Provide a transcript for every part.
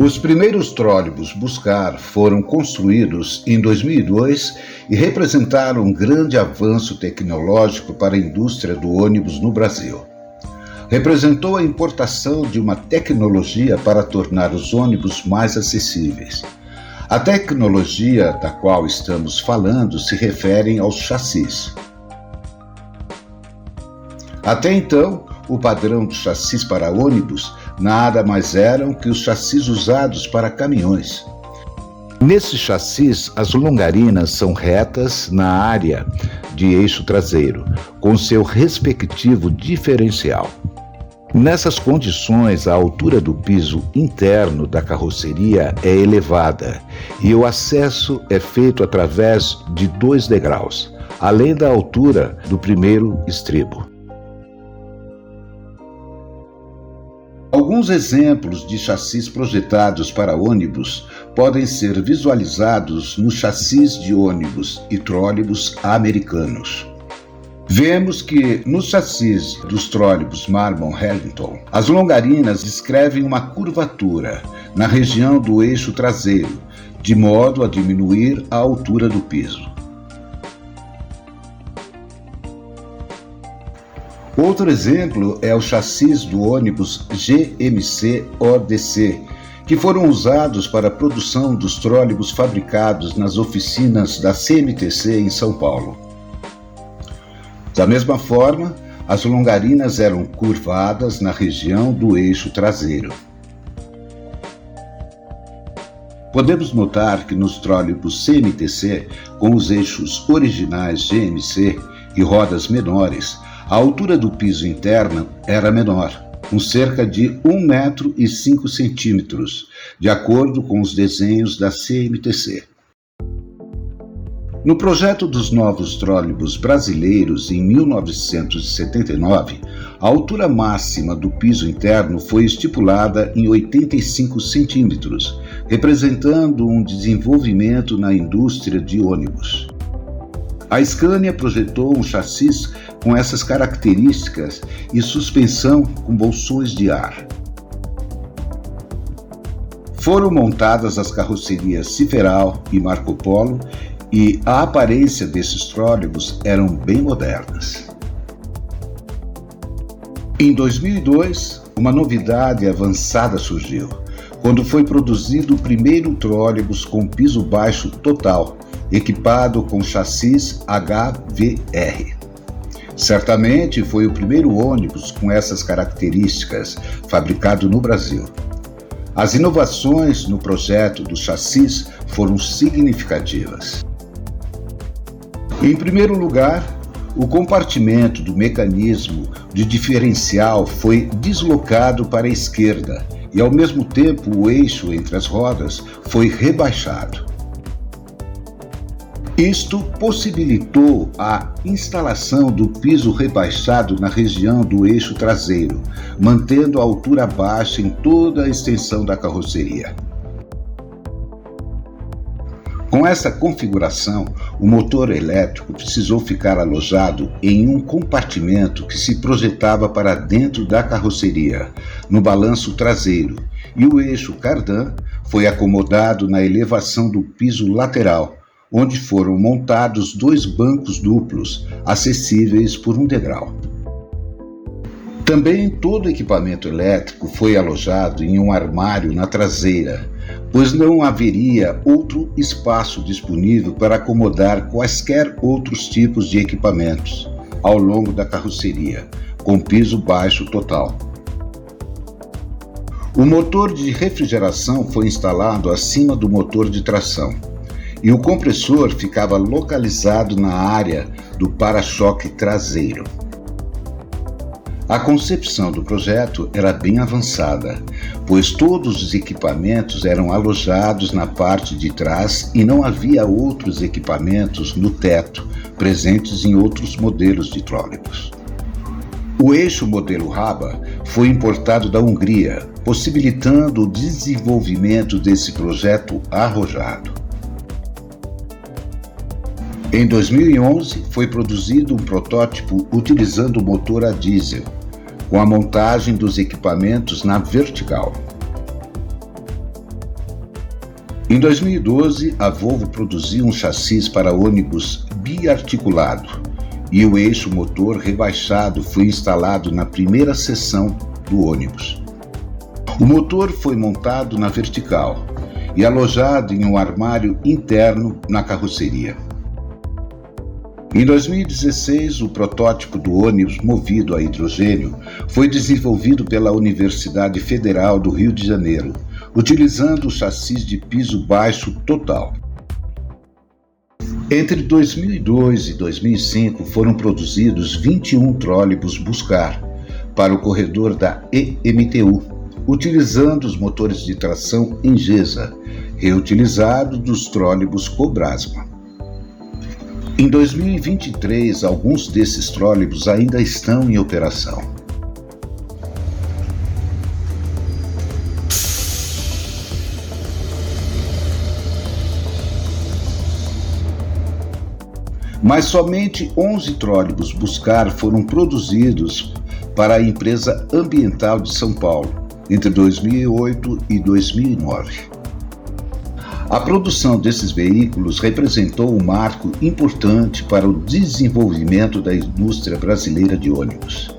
Os primeiros trólebus Buscar foram construídos em 2002 e representaram um grande avanço tecnológico para a indústria do ônibus no Brasil. Representou a importação de uma tecnologia para tornar os ônibus mais acessíveis. A tecnologia da qual estamos falando se refere aos chassis. Até então, o padrão dos chassis para ônibus nada mais eram que os chassis usados para caminhões. Nesses chassis, as longarinas são retas na área de eixo traseiro, com seu respectivo diferencial. Nessas condições, a altura do piso interno da carroceria é elevada e o acesso é feito através de 2 degraus, além da altura do primeiro estribo. Alguns exemplos de chassis projetados para ônibus podem ser visualizados nos chassis de ônibus e trólebus americanos. Vemos que nos chassis dos trólebus Marmon Harrington, as longarinas descrevem uma curvatura na região do eixo traseiro, de modo a diminuir a altura do piso. Outro exemplo é o chassis do ônibus GMC-ODC, que foram usados para a produção dos trólebus fabricados nas oficinas da CMTC em São Paulo. Da mesma forma, as longarinas eram curvadas na região do eixo traseiro. Podemos notar que nos trólebus CMTC, com os eixos originais GMC e rodas menores, a altura do piso interno era menor, com cerca de 1,05 m, de acordo com os desenhos da CMTC. No projeto dos novos trólebus brasileiros, em 1979, a altura máxima do piso interno foi estipulada em 85 centímetros, representando um desenvolvimento na indústria de ônibus. A Scania projetou um chassis com essas características e suspensão com bolsões de ar. Foram montadas as carrocerias Ciferal e Marco Polo e a aparência desses trólebus eram bem modernas. Em 2002, uma novidade avançada surgiu, quando foi produzido o primeiro trólebus com piso baixo total, equipado com chassis HVR. Certamente foi o primeiro ônibus com essas características fabricado no Brasil. As inovações no projeto do chassis foram significativas. Em primeiro lugar, o compartimento do mecanismo de diferencial foi deslocado para a esquerda e, ao mesmo tempo, o eixo entre as rodas foi rebaixado. Isto possibilitou a instalação do piso rebaixado na região do eixo traseiro, mantendo a altura baixa em toda a extensão da carroceria. Com essa configuração, o motor elétrico precisou ficar alojado em um compartimento que se projetava para dentro da carroceria, no balanço traseiro, e o eixo cardan foi acomodado na elevação do piso lateral, onde foram montados 2 bancos duplos, acessíveis por 1 degrau. Também todo o equipamento elétrico foi alojado em um armário na traseira, pois não haveria outro espaço disponível para acomodar quaisquer outros tipos de equipamentos ao longo da carroceria, com piso baixo total. O motor de refrigeração foi instalado acima do motor de tração, e o compressor ficava localizado na área do para-choque traseiro. A concepção do projeto era bem avançada, pois todos os equipamentos eram alojados na parte de trás e não havia outros equipamentos no teto, presentes em outros modelos de trólebus. O eixo modelo Raba foi importado da Hungria, possibilitando o desenvolvimento desse projeto arrojado. Em 2011, foi produzido um protótipo utilizando motor a diesel, com a montagem dos equipamentos na vertical. Em 2012, a Volvo produziu um chassi para ônibus biarticulado e o eixo motor rebaixado foi instalado na primeira seção do ônibus. O motor foi montado na vertical e alojado em um armário interno na carroceria. Em 2016, o protótipo do ônibus movido a hidrogênio foi desenvolvido pela Universidade Federal do Rio de Janeiro, utilizando o chassi de piso baixo total. Entre 2002 e 2005 foram produzidos 21 trólebus Buscar para o corredor da EMTU, utilizando os motores de tração Engesa, reutilizados dos trólebus Cobrasma. Em 2023, alguns desses trólebus ainda estão em operação. Mas somente 11 trólebus Buscar foram produzidos para a empresa ambiental de São Paulo entre 2008 e 2009. A produção desses veículos representou um marco importante para o desenvolvimento da indústria brasileira de ônibus.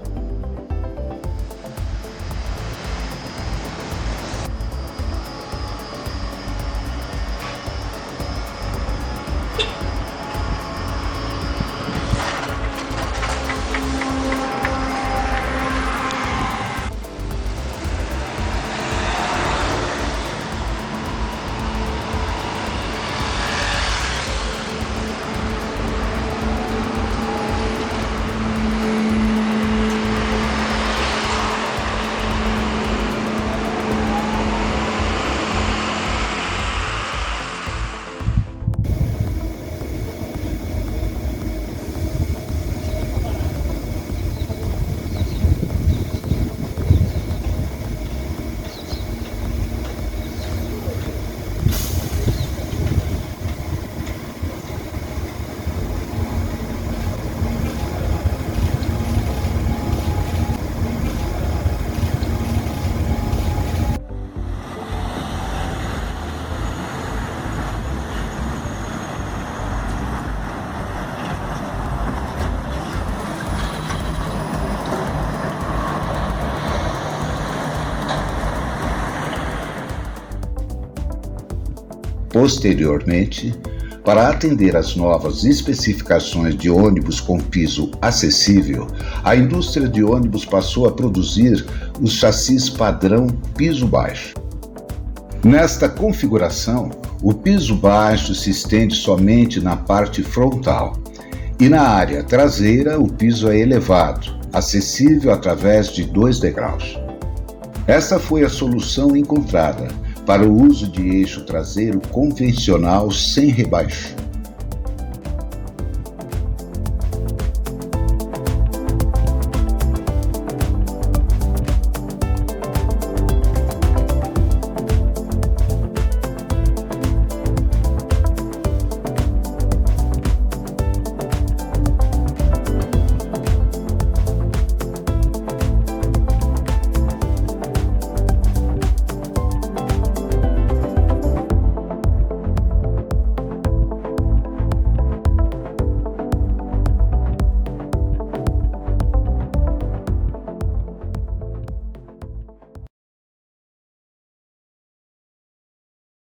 Posteriormente, para atender às novas especificações de ônibus com piso acessível, a indústria de ônibus passou a produzir os chassis padrão piso baixo. Nesta configuração, o piso baixo se estende somente na parte frontal e na área traseira o piso é elevado, acessível através de 2 degraus. Essa foi a solução encontrada para o uso de eixo traseiro convencional sem rebaixo.